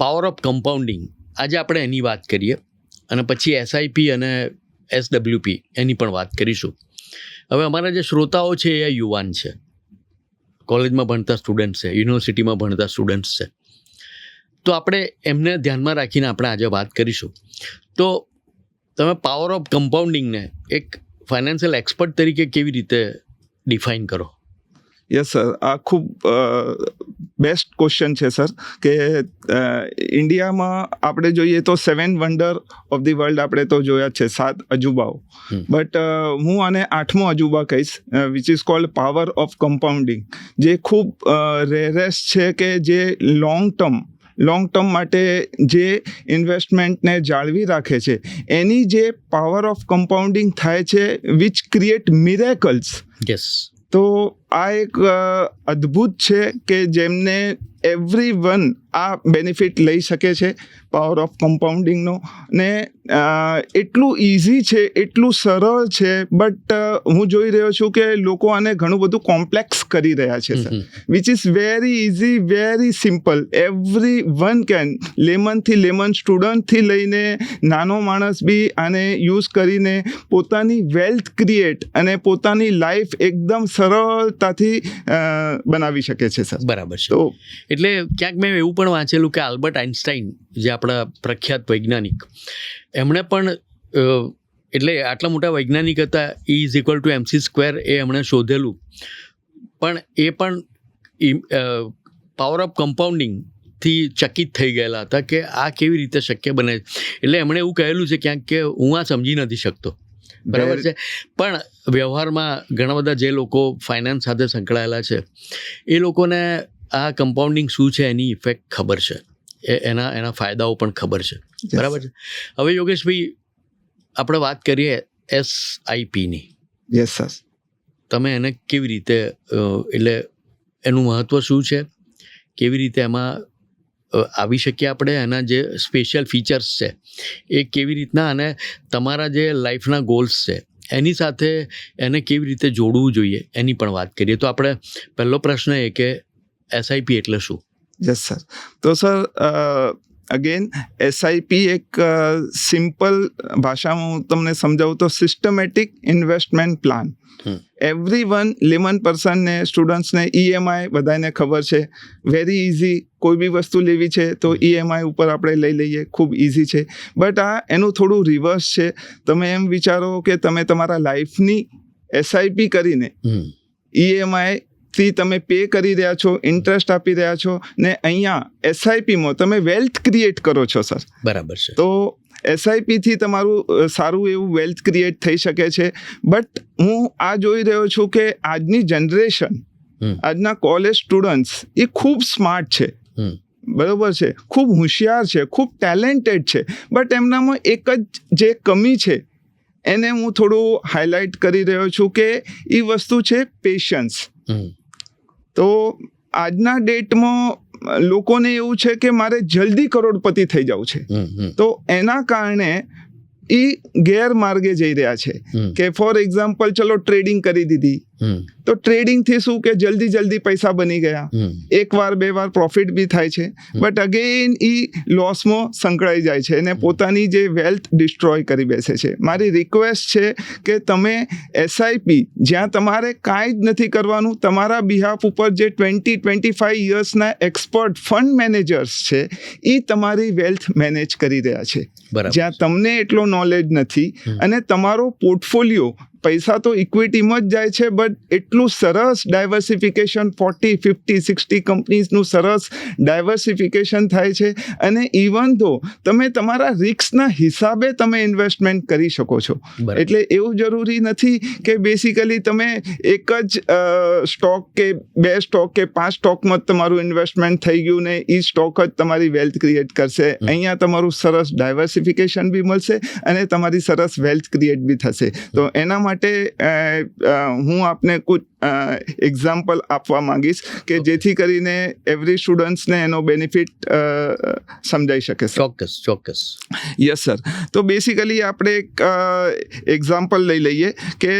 Power of compounding, આજે આપણે એની વાત કરીએ અને પછી એસઆઈપી અને એસડબ્લ્યુપી એની પણ વાત કરીશું. હવે અમારા જે શ્રોતાઓ છે એ યુવાન છે, કોલેજમાં ભણતા સ્ટુડન્ટ્સ છે, યુનિવર્સિટીમાં ભણતા સ્ટુડન્ટ્સ છે, તો આપણે એમને ધ્યાનમાં રાખીને આપણે આજે વાત કરીશું. તો તમે પાવર ઓફ કમ્પાઉન્ડિંગને એક ફાઇનાન્શિયલ એક્સપર્ટ તરીકે કેવી રીતે ડિફાઇન કરો? યસ સર, આ ખૂબ બેસ્ટ ક્વેશ્ચન છે સર. કે ઇન્ડિયામાં આપણે જોઈએ તો 7 વન્ડર ઓફ ધી વર્લ્ડ આપણે તો જોયા છે, 7 અજુબાઓ. બટ હું આને 8મો અજુબા કહીશ, which is called power of compounding, જે ખૂબ રેરેસ્ટ છે, કે જે લોંગ ટર્મ માટે જે ઇન્વેસ્ટમેન્ટને જાળવી રાખે છે, એની જે પાવર ઓફ કમ્પાઉન્ડિંગ થાય છે, વિચ ક્રિએટ મિરેકલ્સ. યસ. તો આ એક અદ્ભુત છે કે જેમને એવરી વન આ બેનિફિટ લઈ શકે છે પાવર ઓફ કમ્પાઉન્ડિંગનો. ને એટલું ઇઝી છે, એટલું સરળ છે, બટ હું જોઈ રહ્યો છું કે લોકો આને ઘણું બધું કોમ્પ્લેક્સ કરી રહ્યા છે sir, which is very easy, very simple. Every one can, લેમનથી લેમન સ્ટુડન્ટથી લઈને નાનો માણસ બી આને યુઝ કરીને પોતાની વેલ્થ ક્રિએટ અને પોતાની લાઈફ એકદમ સરળતાથી બનાવી શકે છે સર. બરાબર છે. તો એટલે ક્યાંક મેં એવું પણ વાંચેલું કે આલ્બર્ટ આઇન્સ્ટાઈન, જે આપણા પ્રખ્યાત વૈજ્ઞાનિક, એમણે પણ એટલે આટલા મોટા વૈજ્ઞાનિક હતા, E=mc², એ એમણે શોધેલું, પણ એ પણ પાવર ઓફ કમ્પાઉન્ડિંગથી ચકિત થઈ ગયેલા હતા કે આ કેવી રીતે શક્ય બને. એટલે એમણે એવું કહેલું છે ક્યાંક કે હું આ સમજી નથી શકતો. બરાબર છે. પણ વ્યવહારમાં ઘણા બધા જે લોકો ફાઇનાન્સ સાથે સંકળાયેલા છે, એ લોકોને આ કમ્પાઉન્ડિંગ શું છે એની ઇફેક્ટ ખબર છે, એના ફાયદાઓ પણ ખબર છે. બરાબર છે. હવે યોગેશભાઈ, આપણે વાત કરીએ એસઆઈપીની. Yes sir. તમે એને કેવી રીતે, એટલે એનું મહત્ત્વ શું છે, કેવી રીતે એમાં આવી શકીએ આપણે, એના જે સ્પેશિયલ ફીચર્સ છે એ કેવી રીતના, અને તમારા જે લાઈફના ગોલ્સ છે એની સાથે એને કેવી રીતે જોડવું જોઈએ એની પણ વાત કરીએ. તો આપણે પહેલો પ્રશ્ન એ કે એસઆઈપી એટલે શું? Yes sir. તો સર અગેન એસઆઈપી એક સિમ્પલ ભાષામાં હું તમને સમજાવું તો systematic investment plan. Every one, layman પર્સનને, સ્ટુડન્ટ્સને EMI બધાને ખબર છે, વેરી ઇઝી. કોઈ બી વસ્તુ લેવી છે તો EMI ઉપર આપણે લઈ લઈએ, ખૂબ ઇઝી છે. બટ આ એનું થોડું રિવર્સ છે. તમે એમ વિચારો કે તમે તમારા લાઈફની એસઆઈપી કરીને EMI થી તમે પે કરી રહ્યા છો, ઇન્ટરેસ્ટ આપી રહ્યા છો, ને અહીંયા એસઆઈપીમાં તમે વેલ્થ ક્રિએટ કરો છો સર. બરાબર છે. તો એસઆઈપીથી તમારું સારું એવું વેલ્થ ક્રિએટ થઈ શકે છે. બટ હું આ જોઈ રહ્યો છું કે આજની જનરેશન, આજના કોલેજ સ્ટુડન્ટ્સ એ ખૂબ સ્માર્ટ છે, બરાબર છે, ખૂબ હોશિયાર છે, ખૂબ ટેલેન્ટેડ છે, બટ એમનામાં એક જ જે કમી છે એને હું થોડું હાઇલાઇટ કરી રહ્યો છું કે એ વસ્તુ છે પેશન્સ. તો આજના ડેટમાં લોકોને એવું છે કે મારે જલ્દી કરોડપતિ થઈ જવું છે, તો એના કારણે એ ગેરમાર્ગે જઈ રહ્યા છે. કે ફોર એક્ઝામ્પલ, ચલો ટ્રેડિંગ કરી દીધી, તો ટ્રેડિંગથી શું કે જલ્દી પૈસા બની ગયા, 1 વાર 2 વાર પ્રોફિટ બી થાય છે, બટ અગેન એ લોસમાં સંકળાઈ જાય છે અને પોતાની જે વેલ્થ ડિસ્ટ્રોય કરી બેસે છે. મારી રિક્વેસ્ટ છે કે તમે એસઆઈપી, જ્યાં તમારે કાંઈ જ નથી કરવાનું, તમારા બિહાફ ઉપર જે 20-25 યર્સના એક્સપર્ટ ફંડ મેનેજર્સ છે એ તમારી વેલ્થ મેનેજ કરી રહ્યા છે, જ્યાં તમને એટલો નોલેજ નથી, અને તમારો પોર્ટફોલિયો, પૈસા તો ઇક્વિટીમાં જ જાય છે, બટ એટલું સરસ ડાયવર્સિફિકેશન, 40, 50, 60 કંપનીઝનું સરસ ડાયવર્સિફિકેશન થાય છે. અને ઇવન તો તમે તમારા રિસ્કના હિસાબે તમે ઇન્વેસ્ટમેન્ટ કરી શકો છો. એટલે એવું જરૂરી નથી કે બેસિકલી તમે એક જ સ્ટોક કે 2 સ્ટોક કે 5 સ્ટોકમાં તમારું ઇન્વેસ્ટમેન્ટ થઈ ગયું ને એ સ્ટોક જ તમારી વેલ્થ ક્રિએટ કરશે. અહીંયા તમારું સરસ ડાયવર્સિફિકેશન બી મળશે અને તમારી સરસ વેલ્થ ક્રિએટ બી થશે. તો એના માટે હું આપને કુછ એક્ઝામ્પલ આપવા માંગીશ કે જેથી કરીને એવરી સ્ટુડન્ટ્સને એનો બેનિફિટ સમજાઈ શકે. ચોક્કસ. Yes sir. તો બેસિકલી આપણે એક એક્ઝામ્પલ લઈ લઈએ કે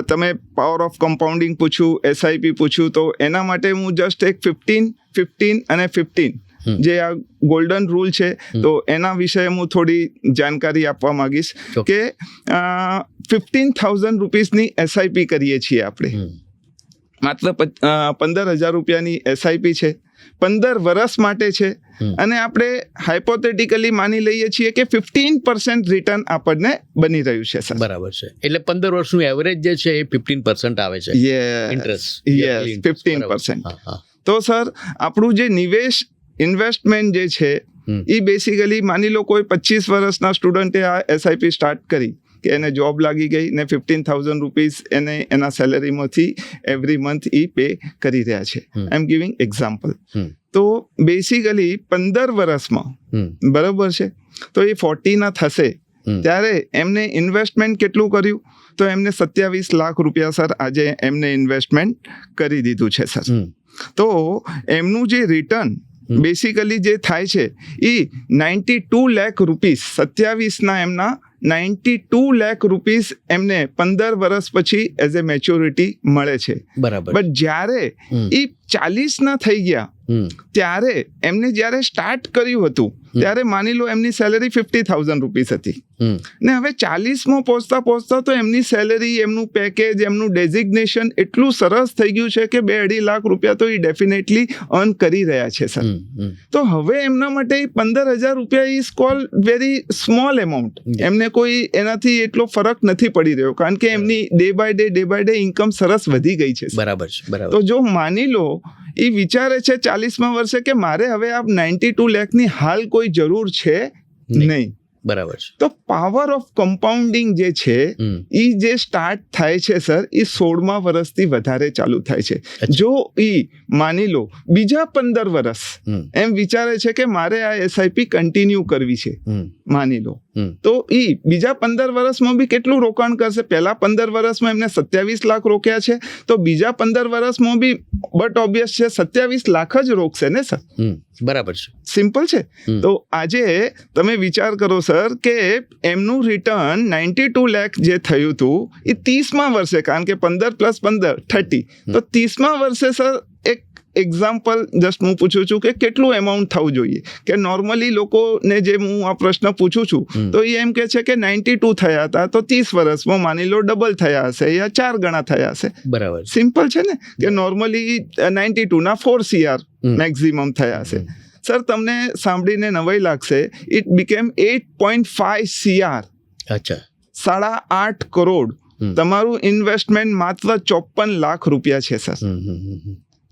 તમે પાવર ઓફ કમ્પાઉન્ડિંગ પૂછ્યું, એસઆઈપી પૂછ્યું, તો એના માટે હું જસ્ટ એક 15 અને 15 જે આ ગોલ્ડન રૂલ છે, તો એના વિશે હું થોડી જાણકારી આપવા માંગીશ કે 15,000 રૂપીસની એસઆઈપી કરીએ છીએ આપણે, માત્ર 15,000 રૂપિયાની એસઆઈપી છે, 15 વર્ષ માટે છે, અને આપણે હાઇપોથેટિકલી માની લઈએ છીએ કે 15% રિટર્ન આપણને બની રહ્યું છે સર. બરાબર છે. એટલે 15 વર્ષનું એવરેજ જે છે એ 15% આવે છે ઇન્ટરેસ્ટ. યસ, 15%. તો સર આપણું જે ઇન્વેસ્ટમેન્ટ જે છે એ બેસિકલી માની લો કોઈ 25 વર્ષના સ્ટુડન્ટે આ એસઆઈપી સ્ટાર્ટ કરી કે એને જોબ લાગી ગઈ ને 15,000 રૂપીસ એને એના સેલેરીમાંથી એવરી મંથ એ પે કરી રહ્યા છે. આઈ એમ ગિવિંગ એક્ઝામ્પલ. તો બેસિકલી 15 વર્ષમાં બરાબર છે, તો એ 40 ના થશે ત્યારે એમને ઇન્વેસ્ટમેન્ટ કેટલું કર્યું, તો એમને 27 લાખ રૂપિયા સર આજે એમને ઇન્વેસ્ટમેન્ટ કરી દીધું છે સર. તો એમનું જે રિટર્ન બેસિકલી જે થાય છે એ 92 લાખ રૂપીસ, 27ના એમના 92 લાખ રૂપીસ એમને 15 વર્ષ પછી એઝ એ મેચ્યોરિટી મળે છે. બરાબર. બટ જ્યારે એ 40 ના થઈ ગયા ત્યારે એમને જ્યારે સ્ટાર્ટ કર્યું હતું ત્યારે માની લો એમની સેલેરી 50,000 રૂપીસ હતી ને હવે 40માં પહોંચતા તો એમની સેલેરી, એમનું પેકેજ, એમનું ડેઝિગ્નેશન એટલું સરસ થઈ ગયું છે કે 2-2.5 લાખ રૂપિયા તો એ ડેફિનેટલી અર્ન કરી રહ્યા છે સર. તો હવે એમના માટે 15,000 રૂપિયા is call very small amount. એમને કોઈ એનાથી એટલો ફરક નથી પડી રહ્યો કારણ કે એમની ડે બાય ડે ઇન્કમ સરસ વધી ગઈ છે. બરાબર છે. બરાબર. તો જો માની લો એ વિચારે છે 40માં વર્ષે કે મારે હવે આ 92 લાખની હાલ કોઈ જરૂર છે નહીં. બરાબર છે. તો પાવર ઓફ કમ્પાઉન્ડિંગ જે છે એ જે સ્ટાર્ટ થાય છે સર એ 16મા વર્ષથી વધારે ચાલુ થાય છે. જો એ માની લો બીજા 15 વર્ષ એમ વિચારે છે કે મારે આ એસઆઈપી કન્ટિન્યુ કરવી છે, માની લો, તો એ બીજા 15 વર્ષમાં બી કેટલું રોકાણ કરશે? પહેલા 15 વર્ષમાં એમને 27 લાખ રોક્યા છે, તો બીજા 15 વર્ષમાં બી બટ ઓબ્વિયસ છે 27 લાખ જ રોકશે ને સર. બરાબર છે. સિમ્પલ છે. તો આજે તમે વિચાર કરો સર કે એમનું રિટર્ન 92 લાખ જે થયું હતું એ 30મા વર્ષે, કારણ કે 15 + 15 30, તો 30મા વર્ષે સર એક એક્ઝામ્પલ જસ્ટ હું પૂછું છું કે કેટલું એમાઉન્ટ થવું જોઈએ કે નોર્મલી લોકોને જે હું આ પ્રશ્ન પૂછું છું તો એ એમ કે છે કે 92 થયા હતા તો 30 વર્ષમાં માની લો ડબલ થયા હશે યા 4 ગણા થયા હશે. બરાબર. સિમ્પલ છે ને કે નોર્મલી 92 ના 4 CR મેક્સિમમ થયા હશે. સર તમને સાંભળીને નવાઈ લાગશે, ઇટ બીકેમ 8.5 CR. અચ્છા. 8.5 કરોડ. તમારું ઇન્વેસ્ટમેન્ટ માત્ર 54 લાખ રૂપિયા છે સર.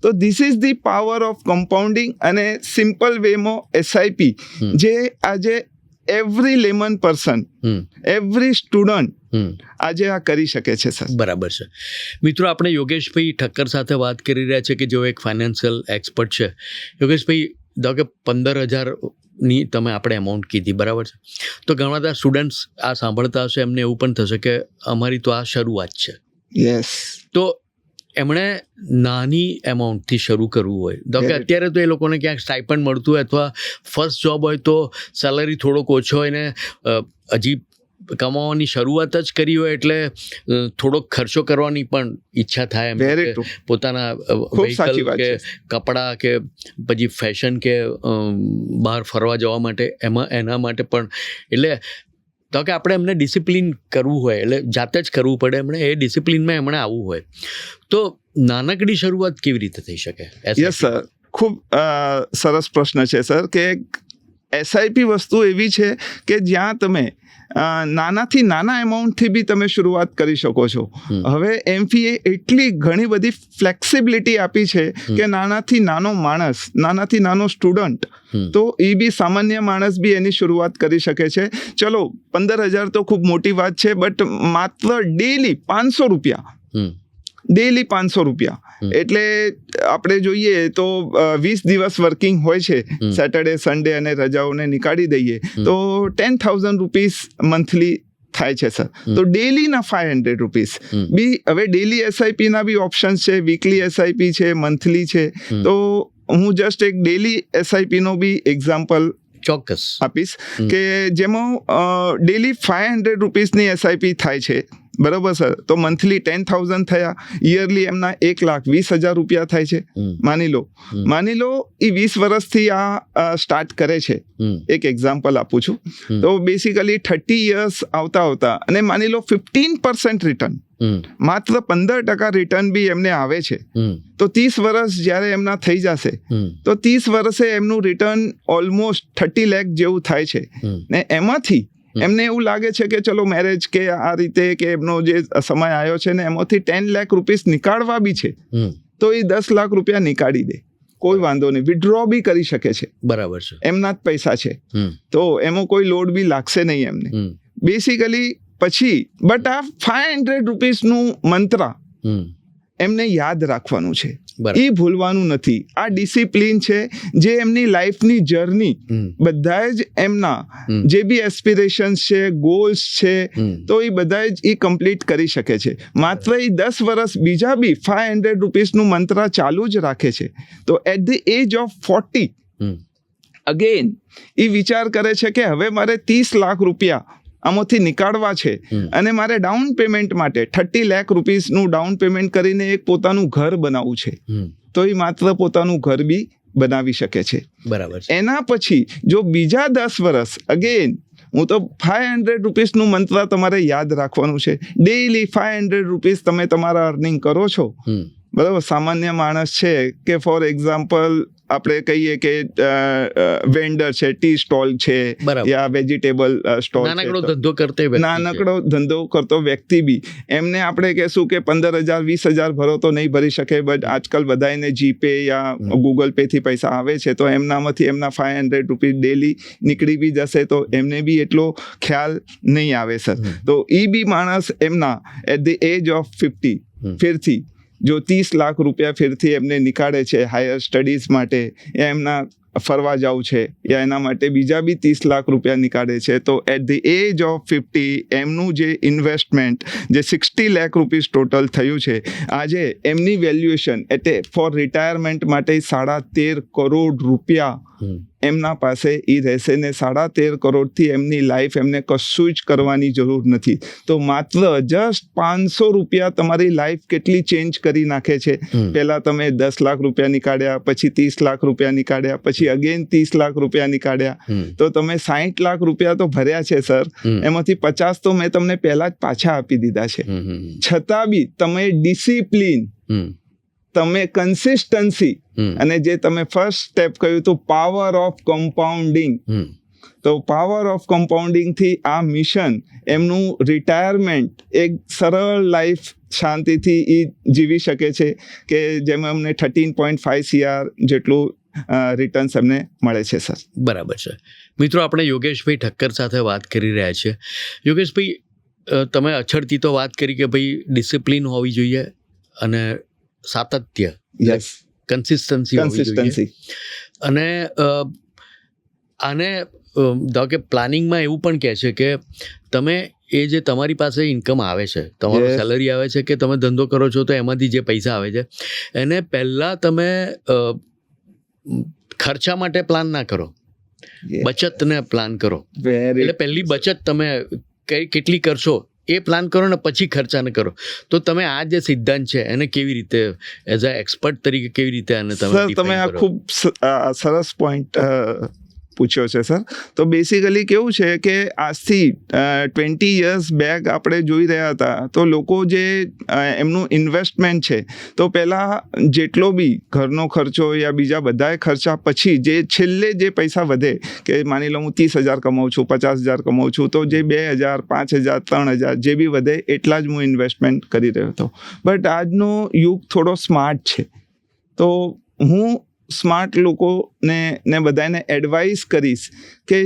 તો this is the power of compounding અને સિમ્પલ વેમાં એસઆઈપી જે આજે every lemon person, every student આજે આ કરી શકે છે સર. બરાબર છે. મિત્રો, આપણે યોગેશભાઈ ઠક્કર સાથે વાત કરી રહ્યા છે કે જેઓ એક ફાઇનાન્શિયલ એક્સપર્ટ છે. યોગેશભાઈ, ધારો કે 15,000ની તમે આપણે અમાઉન્ટ કીધી, બરાબર છે, તો ઘણા બધા સ્ટુડન્ટ્સ આ સાંભળતા હશે, એમને એવું પણ થશે કે અમારી તો આ શરૂઆત છે. યસ. તો એમણે નાની એમાઉન્ટથી શરૂ કરવું હોય, તો કે અત્યારે તો એ લોકોને ક્યાંક સ્ટાઇપન્ડ મળતું હોય અથવા ફર્સ્ટ જોબ હોય તો સેલરી થોડોક ઓછો હોય ને હજી કમાવાની શરૂઆત જ કરી હોય એટલે થોડોક ખર્ચો કરવાની પણ ઈચ્છા થાય એમ, પોતાના વ્હીકલ કે કપડાં કે પછી ફેશન કે બહાર ફરવા જવા માટે એના માટે પણ. એટલે તો કે આપણે એમને ડિસિપ્લિન કરવું હોય એટલે જાતે જ કરવું પડે, એમણે એ ડિસિપ્લિનમાં એમણે આવવું હોય, તો નાનકડી શરૂઆત કેવી રીતે થઈ શકે? યસ સર, ખૂબ સરસ પ્રશ્ન છે સર કે એસઆઈપી વસ્તુ એવી છે કે જ્યાં તમે નાનાથી નાના એમાઉન્ટથી બી તમે શરૂઆત કરી શકો છો. હવે એમફીએ એટલી ઘણી બધી ફ્લેક્સિબિલિટી આપી છે કે નાનાથી નાનો માણસ, નાનાથી નાનો સ્ટુડન્ટ, તો એ બી સામાન્ય માણસ બી એની શરૂઆત કરી શકે છે. ચલો 15,000 તો ખૂબ મોટી વાત છે, બટ માત્ર ડેલી 500 રૂપિયા, ડેલી 500 રૂપિયા એટલે આપણે જોઈએ તો 20 દિવસ વર્કિંગ હોય છે, સેટરડે સન્ડે અને રજાઓને નીકાળી દઈએ તો 10,000 રૂપીસ મંથલી થાય છે સર. તો ડેલીના 500 રૂપીસ બી. હવે ડેલી એસઆઈપીના બી ઓપ્શન્સ છે, વીકલી એસઆઈપી છે, મંથલી છે. તો હું જસ્ટ એક ડેલી એસઆઈપીનો બી એક્ઝામ્પલ ચોક્કસ આપીશ કે જેમાં ડેલી 500 રૂપીસની એસઆઈપી થાય છે બરોબર સર, તો મંથલી 10,000 થયા, યરલી એમના 1,20,000 રૂપિયા થાય છે. માની લો એ 20 વર્ષથી આ સ્ટાર્ટ કરે છે. એક એક્ઝામ્પલ આપું છું. તો બેસિકલી 30 યર્સ આવતા અને માની લો 15% રિટર્ન, માત્ર 15% રિટર્ન બી એમને આવે છે. તો 30 વર્ષ જ્યારે એમના થઈ જશે તો 30 વર્ષે એમનું રિટર્ન ઓલમોસ્ટ 30 લાખ જેવું થાય છે. ને એમાંથી એમને એવું લાગે છે કે ચલો મેરેજ કે આ રીતે કે એમનો જે સમય આવ્યો છે ને એમાંથી 10 લાખ રૂપીસ નીકાળવા બી છે, તો એ 10 લાખ રૂપિયા નીકાળી દે, કોઈ વાંધો નહીં, વિડ્રો બી કરી શકે છે. બરાબર છે, એમના જ પૈસા છે, તો એમાં કોઈ લોડ બી લાગશે નહીં એમને. બેસિકલી પછી બટ આ 500 રૂપીસનું મંત્ર એમને યાદ રાખવાનું છે, એ ભૂલવાનું નથી. આ ડિસિપ્લિન છે જે એમની લાઈફની જર્ની બધા જ એમના જે બી એસ્પિરેશન્સ છે, ગોલ્સ છે, તો એ બધા જ એ કમ્પ્લીટ કરી શકે છે. માત્ર એ 10 વર્ષ બીજા બી 500 રૂપીસનું મંત્ર ચાલુ જ રાખે છે. તો at the age of 40 again એ વિચાર કરે છે કે હવે મારે 30 લાખ રૂપિયા આમાંથી નીકાળવા છે અને મારે ડાઉન પેમેન્ટ માટે 30 લાખ રૂપીસનું ડાઉન પેમેન્ટ કરીને એક પોતાનું ઘર બનાવવું છે, તો એ માત્ર પોતાનું ઘર બી બનાવી શકે છે. બરાબર. એના પછી જો બીજા 10 વર્ષ અગેન હું તો 500 રૂપીસનું મંત્ર તમારે યાદ રાખવાનું છે. ડેઈલી 500 રૂપીસ તમે તમારા અર્નિંગ કરો છો, બરાબર. સામાન્ય માણસ છે કે ફોર એક્ઝામ્પલ આપણે કહીએ કે વેન્ડર છે, ટી સ્ટોલ છે યા વેજીટેબલ સ્ટોલ છે, નાનકડો ધંધો કરતો વ્યક્તિ બી એમને આપણે કહેશું કે 15,000 20,000 ભરો તો નહીં ભરી શકે, બટ આજકાલ બધાને જીપે યા ગૂગલ પે થી પૈસા આવે છે, તો એમનામાંથી એમના 500 રૂપીસ ડેલી નીકળી બી જશે, તો એમને બી એટલો ખ્યાલ નહીં આવે સર. તો એ બી માણસ એમના એટ ધ એજ ઓફ 50 ફિરથી જો 30 લાખ રૂપિયા ફિરથી એમને નીકાળે છે હાયર સ્ટડીઝ માટે, યા એમના ફરવા જવું છે, યા એના માટે બીજા બી 30 લાખ રૂપિયા નીકાળે છે, તો એટ ધી એજ ઓફ 50 એમનું જે ઇન્વેસ્ટમેન્ટ જે 60 લાખ રૂપીસ ટોટલ થયું છે, આજે એમની વેલ્યુએશન એટલે ફોર રિટાયરમેન્ટ માટે 13.5 કરોડ રૂપિયા એમના પાસે એ રહેશે ને 13.5 કરોડથી એમની લાઈફ એમને કશું જ કરવાની જરૂર નથી. તો માત્ર જસ્ટ 500 રૂપિયા તમારી લાઈફ કેટલી ચેન્જ કરી નાખે છે. પહેલા તમે 10 લાખ રૂપિયા નીકાળ્યા, પછી 30 લાખ રૂપિયા નીકાળ્યા, પછી અગેન 30 લાખ રૂપિયા નીકાળ્યા, તો તમે 60 લાખ રૂપિયા તો ભર્યા છે સર, એમાંથી 50 તો મેં તમને પહેલા જ પાછા આપી દીધા છે. છતાં બી તમે ડિસિપ્લિન, તમે કન્સિસ્ટન્સી અને જે તમે ફર્સ્ટ સ્ટેપ કહ્યું તો પાવર ઓફ કમ્પાઉન્ડિંગ, તો પાવર ઓફ કમ્પાઉન્ડિંગથી આ મિશન એમનું રિટાયરમેન્ટ એક સરળ લાઈફ શાંતિથી એ જીવી શકે છે કે જેમાં અમને 13.5 CR જેટલું રિટર્ન્સ એમને મળે છે સર. બરાબર છે. મિત્રો, આપણે યોગેશભાઈ ઠક્કર સાથે વાત કરી રહ્યા છીએ. યોગેશભાઈ, તમે અછડથી તો વાત કરી કે ભાઈ ડિસિપ્લિન હોવી જોઈએ અને સાતત્ય, કન્સિસ્ટન્સી હોવી જોઈએ, અને આને ધારો કે પ્લાનિંગમાં એવું પણ કહે છે કે તમે એ જે તમારી પાસે ઇન્કમ આવે છે, તમારું સેલરી આવે છે કે તમે ધંધો કરો છો તો એમાંથી જે પૈસા આવે છે એને પહેલાં તમે ખર્ચા માટે પ્લાન ના કરો, બચતને પ્લાન કરો. એટલે પહેલી બચત તમે કેટલી કરશો એ પ્લાન કરો ને પછી ખર્ચા ન કરો. તો તમે આ જે સિદ્ધાંત છે એને કેવી રીતે એઝ અ એક્સપર્ટ તરીકે કેવી રીતે આને તમે આ ખૂબ સરસ પોઈન્ટ પૂછ્યો છે સર. તો બેસિકલી કેવું છે કે આજથી 20 years બેક આપણે જોઈ રહ્યા હતા તો લોકો જે એમનું ઇન્વેસ્ટમેન્ટ છે તો પહેલાં જેટલો બી ઘરનો ખર્ચો યા બીજા બધાય ખર્ચા પછી જે છેલ્લે જે પૈસા વધે કે માની લો હું 30,000 કમાઉં છું, 50,000 કમાઉં છું, તો જે 2,000 5,000 3,000 જે બી વધે એટલા જ હું ઇન્વેસ્ટમેન્ટ કરી રહ્યો હતો. બટ આજનો યુગ થોડો સ્માર્ટ છે, તો હું સ્માર્ટ લોકોને બધાને એડવાઇસ કરીશ કે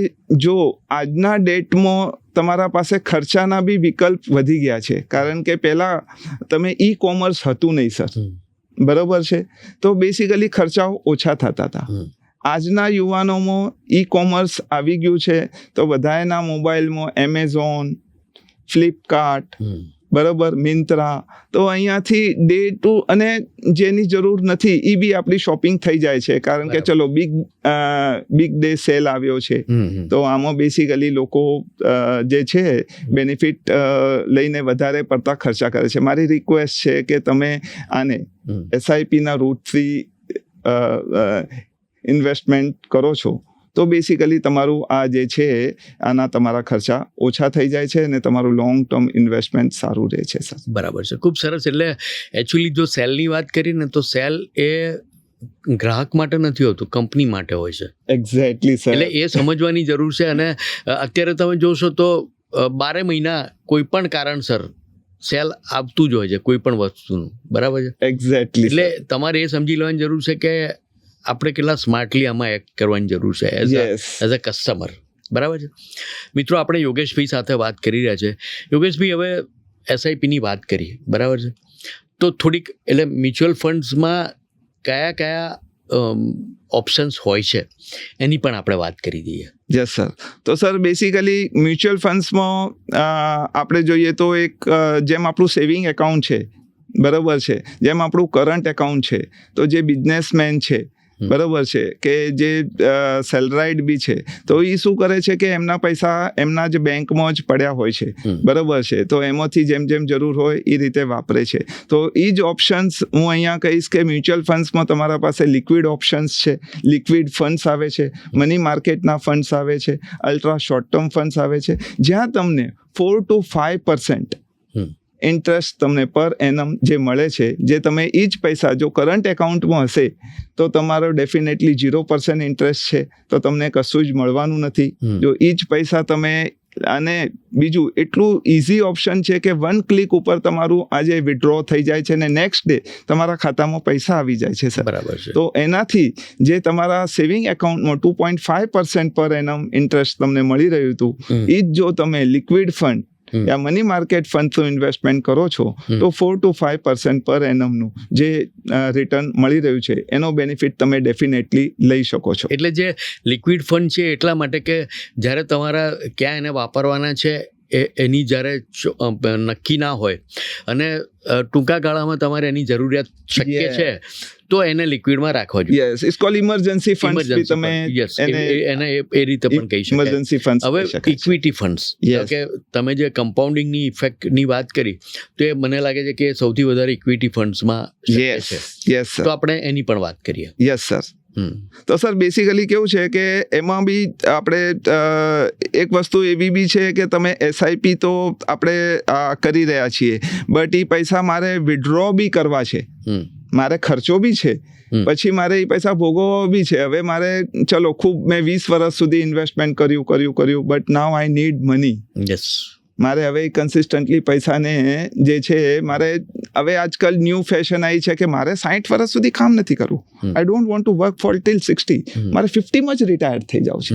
જો આજના ડેટમાં તમારા પાસે ખર્ચાના બી વિકલ્પ વધી ગયા છે, કારણ કે પહેલાં તમે કોમર્સ હતું નહીં સર, બરાબર છે, તો બેસિકલી ખર્ચાઓ ઓછા થતા હતા. આજના યુવાનોમાં કોમર્સ આવી ગયું છે તો બધાના મોબાઈલમાં એમેઝોન, ફ્લિપકાર્ટ બરાબર, મિંત્રા, તો અહીંયાથી ડે ટુ, અને જેની જરૂર નથી એ બી આપણી શોપિંગ થઈ જાય છે, કારણ કે ચલો બિગ ડે સેલ આવ્યો છે, તો આમાં બેસિકલી લોકો જે છે બેનિફિટ લઈને વધારે પડતા ખર્ચા કરે છે. મારી રિક્વેસ્ટ છે કે તમે આને એસઆઈપીના રૂટથી ઇન્વેસ્ટમેન્ટ કરો છો તો બેસિકલી તમારું આ જે છે આના તમારા ખર્ચા ઓછા થઈ જાય છે અને તમારું લોંગ ટર્મ ઇન્વેસ્ટમેન્ટ સારું રહે છે સર. બરાબર છે, ખૂબ સરસ. એટલે એકચ્યુઅલી જો સેલની વાત કરીએ ને તો સેલ એ ગ્રાહક માટે નથી હોતું, કંપની માટે હોય છે. Exactly sir. એટલે એ સમજવાની જરૂર છે. અને અત્યારે તમે જોશો તો 12 મહિના કોઈ પણ કારણસર સેલ આવતું જ હોય છે કોઈ પણ વસ્તુનું, બરાબર છે. એક્ઝેક્ટલી. એટલે તમારે એ સમજી લેવાની જરૂર છે કે આપણે કેટલા સ્માર્ટલી આમાં એક્ટ કરવાની જરૂર છે એઝ અ કસ્ટમર, બરાબર છે. મિત્રો, આપણે યોગેશભાઈ સાથે વાત કરી રહ્યા છે. યોગેશભાઈ, હવે એસઆઈપીની વાત કરી, બરાબર છે, તો થોડીક એટલે મ્યુચ્યુઅલ ફંડ્સમાં કયા કયા ઓપ્શન્સ હોય છે એની પણ આપણે વાત કરી દઈએ. Yes sir. તો સર બેસિકલી મ્યુચ્યુઅલ ફંડ્સમાં આપણે જોઈએ તો એક જેમ આપણું સેવિંગ એકાઉન્ટ છે, બરાબર છે, જેમ આપણું કરંટ એકાઉન્ટ છે, તો જે બિઝનેસમેન છે, બરાબર છે, કે જે સેલરાઇડ બી છે, તો એ શું કરે છે કે એમના પૈસા એમના જ બેંકમાં જ પડ્યા હોય છે, બરાબર છે, તો એમાંથી જેમ જેમ જરૂર હોય એ રીતે વાપરે છે. તો એ જ ઓપ્શન્સ હું અહીંયા કહીશ કે મ્યુચ્યુઅલ ફંડ્સમાં તમારા પાસે લિક્વિડ ઓપ્શન્સ છે, લિક્વિડ ફંડ્સ આવે છે, મની માર્કેટના ફંડ્સ આવે છે, અલ્ટ્રા શોર્ટ ટર્મ ફંડ્સ આવે છે, જ્યાં તમને 4 to 5% ઇન્ટરેસ્ટ તમને પર એનમ જે મળે છે, જે તમે એ જ પૈસા જો કરંટ એકાઉન્ટમાં હશે તો તમારો ડેફિનેટલી 0% ઇન્ટરેસ્ટ છે, તો તમને કશું જ મળવાનું નથી. જો એ જ પૈસા તમે, અને બીજું એટલું ઇઝી ઓપ્શન છે કે 1 ક્લિક ઉપર તમારું આજે વિડ્રો થઈ જાય છે અને નેક્સ્ટ ડે તમારા ખાતામાં પૈસા આવી જાય છે સર. બરાબર છે. તો એનાથી જે તમારા સેવિંગ એકાઉન્ટમાં 2.5% પર એનમ ઇન્ટરેસ્ટ તમને મળી રહ્યું હતું, એ જ જો તમે લિક્વિડ ફંડ યા મની માર્કેટ ફંડનું ઇન્વેસ્ટમેન્ટ કરો છો તો 4 to 5% પર એનમનું જે રિટર્ન મળી રહ્યું છે એનો બેનિફિટ તમે ડેફિનેટલી લઈ શકો છો. એટલે જે લિક્વિડ ફંડ છે એટલા માટે કે જ્યારે તમારા ક્યાં એને વાપરવાના છે એની જ્યારે નક્કી ના હોય અને ટૂંકા ગાળામાં તમારે એની જરૂરિયાત શક્ય છે તો એને લિક્વિડમાં રાખવા જોઈએ. Yes, it's called emergency funds બી તમે એને એ રીતે પણ કહી શકાય. Emergency funds. હવે ઇક્વિટી ફંડ્સ, કે તમે જે કમ્પાઉન્ડિંગની ઇફેક્ટની વાત કરી તો એ મને લાગે છે કે સૌથી વધારે ઇક્વિટી ફંડ્સમાં છે. Yes sir. તો આપણે એની પણ વાત કરીએ. Yes sir. તો સર બેસિકલી કેવું છે કે એમાં બી આપણે એક વસ્તુ એવી બી છે કે તમે એસઆઈપી તો આપણે કરી રહ્યા છીએ, બટ એ પૈસા મારે વિડ્રો બી કરવા છે, મારે ખર્ચો બી છે, પછી મારે એ પૈસા ભોગવવા બી છે. હવે મારે ચલો ખૂબ મેં 20 વર્ષ સુધી ઇન્વેસ્ટમેન્ટ કર્યું but now I need money. Yes. મારે હવે કન્સિસ્ટન્ટલી પૈસાને જે છે મારે હવે આજકાલ ન્યૂ ફેશન આવી છે કે મારે 60 વર્ષ સુધી કામ નથી કરવું. I don't want to work four till 60. મારે 50માં જ રિટાયર થઈ જાવ છે.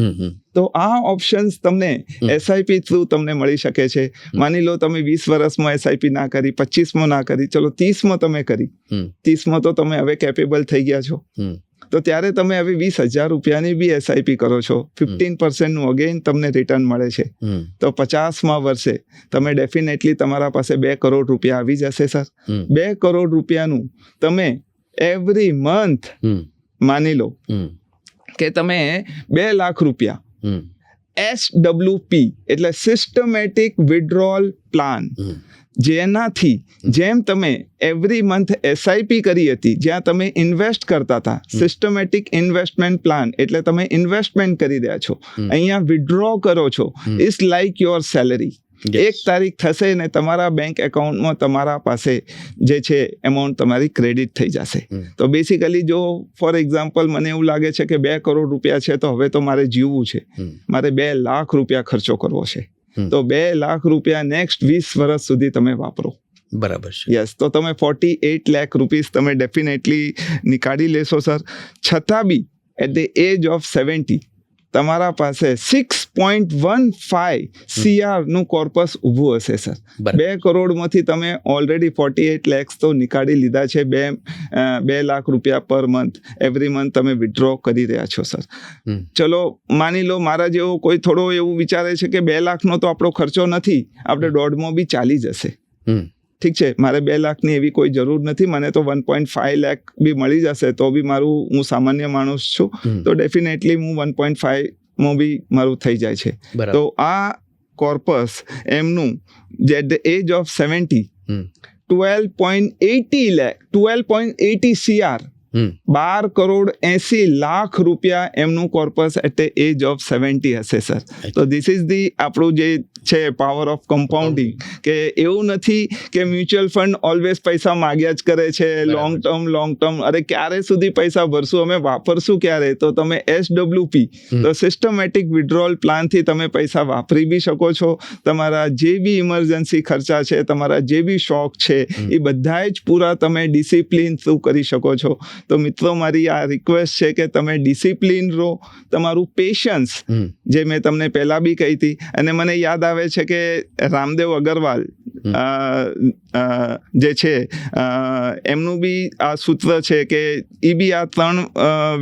તો આ ઓપ્શન્સ તમને એસઆઈપી થ્રુ તમને મળી શકે છે. માની લો તમે 20 વર્ષમાં એસઆઈપી ના કરી, 25માં ના કરી, ચલો 30માં તમે કરી, 30માં તો તમે હવે કેપેબલ થઈ ગયા છો, તો ત્યારે તમે હવે 20,000 રૂપિયાની બી એસઆઈપી કરો છો, 15%નું અગેન તમને રિટર્ન મળે છે, તો 50માં વર્ષે તમે ડેફિનેટલી તમારા પાસે 2 કરોડ રૂપિયા આવી જશે સર. 2 કરોડ રૂપિયાનું તમે એવરી મંથ માની લો કે તમે 2 લાખ રૂપિયા SWP એટલે સિસ્ટમેટિક વિડ્રોલ પ્લાન, જેનાથી જેમ તમે એવરી મંથ એસઆઈપી કરી હતી, જ્યાં તમે ઇન્વેસ્ટ કરતા હતા, સિસ્ટમેટિક ઇન્વેસ્ટમેન્ટ પ્લાન એટલે તમે ઇન્વેસ્ટમેન્ટ કરી રહ્યા છો, અહીંયા વિડ્રો કરો છો, ઇઝ લાઈક યોર સેલરી. 1 તારીખ થશે ને તમારા બેંક એકાઉન્ટમાં તમારા પાસે જે છે એમાઉન્ટ તમારી ક્રેડિટ થઈ જશે. તો બેસિકલી જો ફોર એક્ઝામ્પલ મને એવું લાગે છે કે 2 કરોડ રૂપિયા છે તો હવે તો મારે જીવવું છે, મારે 2 લાખ રૂપિયા ખર્ચો કરવો છે, તો 2 લાખ રૂપિયા નેક્સ્ટ 20 વર્ષ સુધી તમે વાપરો. બરાબર છે. યસ. તો તમે 48 લાખ રૂપીસ તમે ડેફિનેટલી નીકાળી લેશો સર. છતાં બી એટ ધ એજ ઓફ 70 તમારા પાસે 6.15 CR નું કોર્પસ ઊભું હશે સર. 2 કરોડમાંથી તમે ઓલરેડી 48 lakhs તો નીકાળી લીધા છે. 2 લાખ રૂપિયા પર મંથ એવરી મંથ તમે વિડ્રો કરી રહ્યા છો સર. ચલો માની લો મારા જેવો કોઈ થોડો એવું વિચારે છે કે 2 લાખનો તો આપણો ખર્ચો નથી, આપણે 1.5માં બી ચાલી જશે, ઠીક છે, મારે 2 લાખની એવી કોઈ જરૂર નથી, મને તો 1.5 લાખ બી મળી જશે તો બી હું સામાન્ય માણસ છું, તો ડેફિનેટલી હું 1.5 બી મારું થઈ જાય છે. તો આ કોર્પસ એમનું at the age of 70 12.80 CR 12 crore 80 lakh રૂપિયા એમનું corpus at the age of 70 હશે સર. તો ધીસ ઇઝ ધી આપણું જે છે પાવર ઓફ કમ્પાઉન્ડિંગ, કે એવું નથી કે મ્યુચ્યુઅલ ફંડ ઓલવેઝ પૈસા માગ્યા જ કરે છે, લોંગ ટર્મ, અરે ક્યારે સુધી પૈસા ભરશું, અમે વાપરશું ક્યારે? તો તમે SWP, તો સિસ્ટમેટિક વિડ્રોઅલ પ્લાનથી તમે પૈસા વાપરી બી શકો છો. તમારા જે બી ઇમરજન્સી ખર્ચા છે, તમારા જે બી શોખ છે, એ બધા જ પૂરા તમે ડિસિપ્લિન થ્રુ કરી શકો છો. તો મિત્રો, મારી આ રિક્વેસ્ટ છે કે તમે ડિસિપ્લિન રહો, તમારું પેશન્સ, જે મેં તમને પહેલા બી કહી હતી, અને મને યાદ આવે છે કે રામદેવ અગ્રવાલ જે છે એમનું બી આ સૂત્ર છે કે એ બી આ 3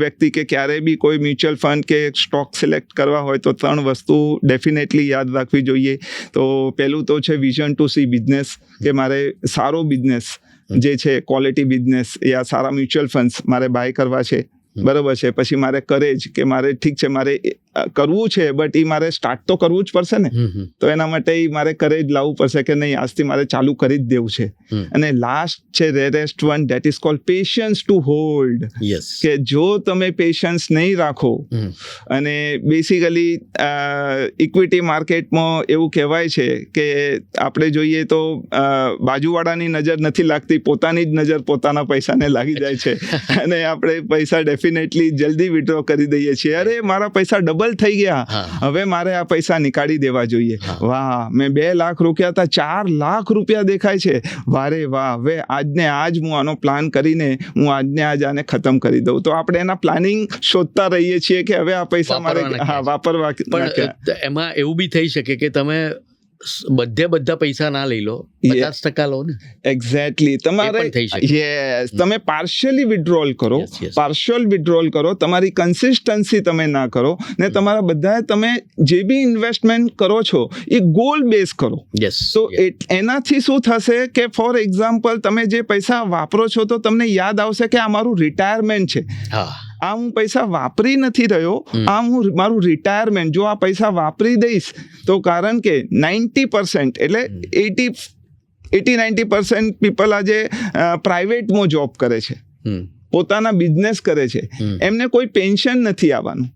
વ્યક્તિ કે ક્યારે બી કોઈ મ્યુચ્યુઅલ ફંડ કે સ્ટોક સિલેક્ટ કરવા હોય તો 3 વસ્તુ ડેફિનેટલી યાદ રાખવી જોઈએ. તો પહેલું તો છે વિઝન ટુ સી બિઝનેસ, કે મારે સારો બિઝનેસ જે છે, ક્વોલિટી બિઝનેસ યા સારા મ્યુચ્યુઅલ ફંડ્સ મારે બાય કરવા છે, બરાબર છે. પછી મારે કરેજ, કે મારે ઠીક છે, મારે કરવું છે, બટ એ મારે સ્ટાર્ટ તો કરવું જ પડશે ને, તો એના માટે મારે કરેજ લાવવું પડશે કે નહીં, આજથી મારે ચાલુ કરી જ દેવું છે. અને લાસ્ટ છે rarest one, that is called patience two hold, કે જો તમે પેશન્સ નહીં રાખો, અને બેસિકલી ઇક્વિટી માર્કેટમાં એવું કહેવાય છે કે આપણે જોઈએ તો બાજુવાળાની નજર નથી લાગતી, પોતાની જ નજર પોતાના પૈસાને લાગી જાય છે, અને આપણે પૈસા ડેફિનેટલી જલ્દી વિડ્રો કરી દઈએ છીએ. અરે મારા પૈસા ડબલ થઈ ગયા, હવે મારે આ પૈસા નીકાળી દેવા જોઈએ. વાહ, મેં 2 લાખ રોક્યા હતા, 4 લાખ રૂપિયા દેખાય છે, વારે વાહ, હવે આજને આજ હું આનો પ્લાન કરીને હું આજને આજ આને ખતમ કરી દઉં. તો આપણે એના પ્લાનિંગ શોધતા રહીએ છીએ કે હવે આ પૈસા મારે વાપરવા. પણ એમાં એવું બી થઈ શકે કે તમે બધા પૈસા ના લઈ લો, 50% લો ને. એક્ઝેક્ટલી, તમારે યસ, તમે પાર્શિયલી વિડ્રોલ કરો, પાર્શિયલ વિડ્રોલ કરો, તમારી કન્સિસ્ટન્સી તમે ના કરો, ને તમારા બધા તમે જે બી ઇન્વેસ્ટમેન્ટ કરો છો એ ગોલ બેઝ કરો. તો એનાથી શું થશે કે ફોર એક્ઝામ્પલ તમે જે પૈસા વાપરો છો તો તમને યાદ આવશે કે આ મારું રિટાયરમેન્ટ છે, આ હું પૈસા વાપરી નથી રહ્યો, આ હું મારું રિટાયરમેન્ટ, જો આ પૈસા વાપરી દઈશ તો, કારણ કે 90% એટલે 80-90% પીપલ આજે પ્રાઇવેટમાં જોબ કરે છે, પોતાના બિઝનેસ કરે છે, એમને કોઈ પેન્શન નથી આવવાનું,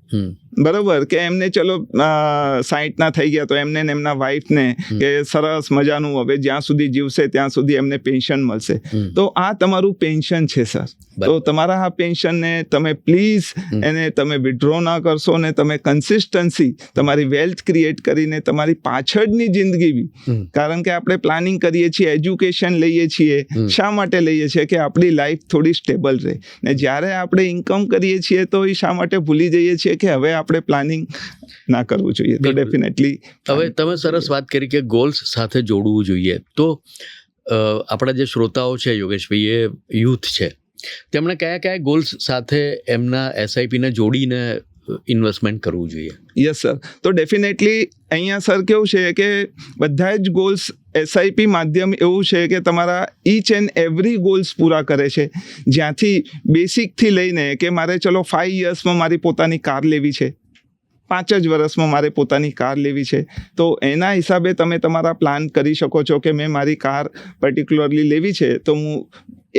બરોબર, કે એમને ચલો 60 ના થઈ ગયા તો એમને એમના વાઈફને કે સરસ મજાનું હવે જ્યાં સુધી જીવશે ત્યાં સુધી એમને પેન્શન મળશે. તો આ તમારું પેન્શન છે સર. તો તમારા આ પેન્શનને તમે પ્લીઝ એને તમે વિડ્રો ના કરશો, ને તમે કન્સિસ્ટન્સી તમારી વેલ્થ ક્રિએટ કરીને તમારી પાછળની જિંદગી બી, કારણ કે આપણે પ્લાનિંગ કરીએ છીએ, એજ્યુકેશન લઈએ છીએ, શા માટે લઈએ છીએ કે આપણી લાઈફ થોડી સ્ટેબલ રહે, ને જ્યારે આપણે ઇન્કમ કરીએ છીએ તો એ શા માટે ભૂલી જઈએ છીએ કે હવે આપણે પ્લાનિંગ ના કરવું જોઈએ. તો ડેફિનેટલી હવે તમે સરસ વાત કરી કે ગોલ્સ સાથે જોડવું જોઈએ. તો આપણા જે શ્રોતાઓ છે યોગેશભાઈ, એ યુથ છે, તેમણે કયા ગોલ્સ સાથે એમના SIPને જોડીને ઇન્વેસ્ટમેન્ટ કરવું જોઈએ? યસ સર, તો ડેફિનેટલી અહીંયા સર કેવું છે કે બધા જ ગોલ્સ SIP માધ્યમ એવું છે કે તમારા ઈચ એન્ડ એવરી ગોલ્સ પૂરા કરે છે, જ્યાંથી બેસિકથી લઈને કે મારે ચલો 5 યર્સમાં મારી પોતાની કાર લેવી છે, 5 જ વર્ષમાં મારે પોતાની કાર લેવી છે, તો એના હિસાબે તમે તમારા પ્લાન કરી શકો છો કે મેં મારી કાર પર્ટિક્યુલરલી લેવી છે તો હું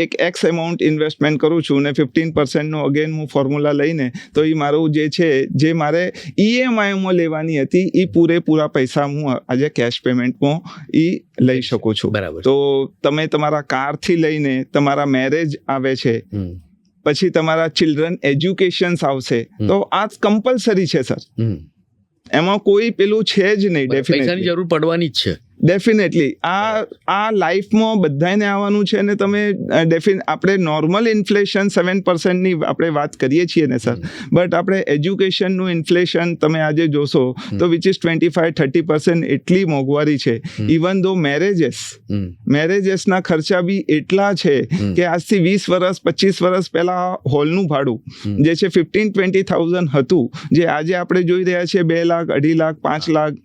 એક X એમાઉન્ટ ઇન્વેસ્ટમેન્ટ કરું છું, ને 15%નો અગેન હું ફોર્મ્યુલા લઈને તો એ મારું જે છે, જે મારે EMIમાં લેવાની હતી એ પૂરેપૂરા પૈસા હું આજે કેશ પેમેન્ટમાં એ લઈ શકું છું. બરાબર. તો તમે તમારા કારથી લઈને તમારા મેરેજ આવે છે, પછી તમારા ચિલ્ડ્રન એજ્યુકેશન્સ આવશે, તો આ કમ્પલસરી છે સર, એમાં કોઈ પેલું છે જ નહીં. પૈસાની જરૂર પડવાની જ છે. ડેફિનેટલી આ લાઈફમાં બધાને આવવાનું છે, અને તમે આપણે નોર્મલ ઇન્ફ્લેશન 7%ની આપણે વાત કરીએ છીએ ને સર, બટ આપણે એજ્યુકેશનનું ઇન્ફ્લેશન તમે આજે જોશો તો વિચ ઇઝ 25-30% એટલી મોંઘવારી છે. ઇવન ધો મેરેજેસના ખર્ચા બી એટલા છે કે આજથી 20 વર્ષ 25 વર્ષ પહેલા હોલનું ભાડું જે છે 15-20,000 હતું, જે આજે આપણે જોઈ રહ્યા છીએ 2 લાખ 2.5 લાખ 5 લાખ,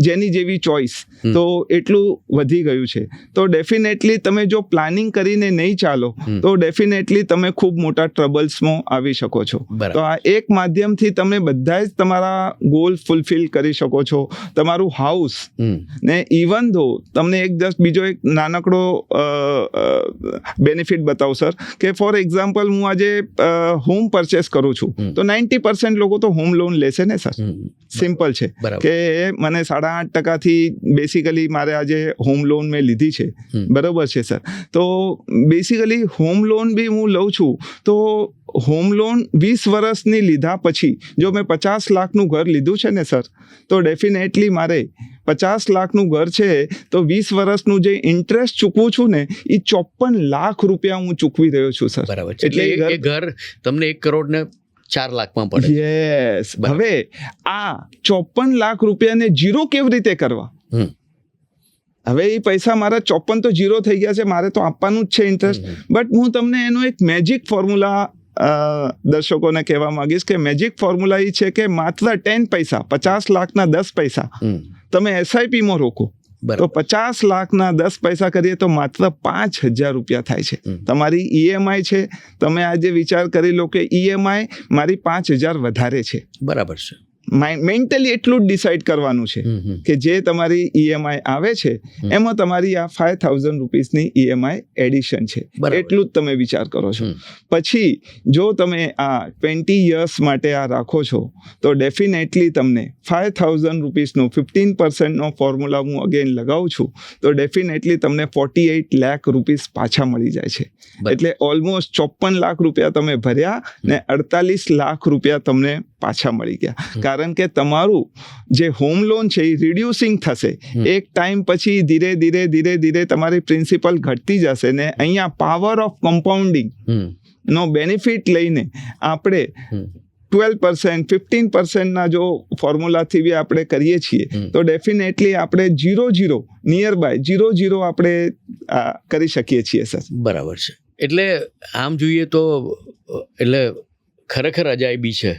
જેની જેવી ચોઈસ. તો એટલું વધી ગયું છે. તો ડેફિનેટલી તમે જો પ્લાનિંગ કરીને નહીં ચાલો તો ડેફિનેટલી તમે ખૂબ મોટા ટ્રબલ્સમાં આવી શકો છો. બરાબર. તો આ એક માધ્યમથી તમે બધા જ તમારા ગોલ ફૂલફિલ કરી શકો છો. તમારું હાઉસ ને ઇવન ધો તમને એક જસ્ટ બીજો એક નાનકડો બેનિફિટ બતાવું સર, કે ફોર એક્ઝામ્પલ હું આજે હોમ પરચેસ કરું છું તો 90% લોકો તો હોમ લોન લેશે ને સર. સિમ્પલ છે બરાબર. કે મને 8.5% બેસિકલી મારે આજે હોમ લોન મેં લીધી છે. બરાબર છે સર. તો બેસિકલી હોમ લોન બી હું લઉં છું તો હોમ લોન 20 વર્ષની લીધા પછી જો મેં 50 લાખનું ઘર લીધું છે ને સર, તો ડેફિનેટલી મારે 50 લાખનું ઘર છે તો 20 વર્ષનું જે ઇન્ટરેસ્ટ ચૂકવું છું ને એ 54 લાખ રૂપિયા હું ચૂકવી રહ્યો છું સર. બરાબર છે. એટલે એ ઘર તમને 1 કરોડ ને 4 લાખમાં પડે. યસ. હવે આ 54 લાખ રૂપિયાને જીરો કેવી રીતે કરવા? હવે એ પૈસા મારા 54 તો જીરો થઈ ગયા છે, મારે તો આપવાનું જ છે ઇન્ટરેસ્ટ. બટ હું તમને એનો એક મેજિક ફોર્મ્યુલા દર્શકોને કહેવા માંગીશ કે મેજિક ફોર્મ્યુલા એ છે કે માત્ર 10 પૈસા, 50 લાખના 10 પૈસા તમે એસઆઈપીમાં રોકો તો 50 લાખના 10 પૈસા કરીએ તો માત્ર 5,000 રૂપિયા થાય છે. તમારી ઈએમઆઈ છે, તમે આજે વિચાર કરી લો કે ઈએમઆઈ મારી 5,000 વધારે છે. બરાબર છે. મેન્ટલી એટલું જ ડિસાઇડ કરવાનું છે કે જે તમારી ઈએમઆઈ આવે છે એમાં તમારી આ 5,000 રૂપીસની ઈએમઆઈ એડિશન છે, એટલું જ તમે વિચાર કરો છો. પછી જો તમે આ 20 યર્સ માટે આ રાખો છો તો ડેફિનેટલી તમને 5,000 રૂપીસનું 15%નો ફોર્મ્યુલા હું અગેન લગાવું છું તો ડેફિનેટલી તમને 48 લાખ રૂપીસ પાછા મળી જાય છે. એટલે ઓલમોસ્ટ 54 લાખ રૂપિયા તમે ભર્યા ને 48 લાખ રૂપિયા તમને પાછા મળી ગયા. કારણ કે તમારું જે હોમ લોન છે એ રિડ્યુસિંગ થશે. એક ટાઈમ પછી ધીરે ધીરે તમારી પ્રિન્સિપલ ઘટતી જશે ને અહીંયા પાવર ઓફ કમ્પાઉન્ડિંગ નો બેનિફિટ લઈને આપણે 12%, 15% જો ફોર્મ્યુલાથી બી આપણે કરીએ છીએ તો ડેફિનેટલી આપણે 0 નિયર બાય 0 આપણે કરી શકીએ છીએ સર. બરાબર છે. એટલે આમ જોઈએ તો એટલે ખરેખર અજાયબી છે.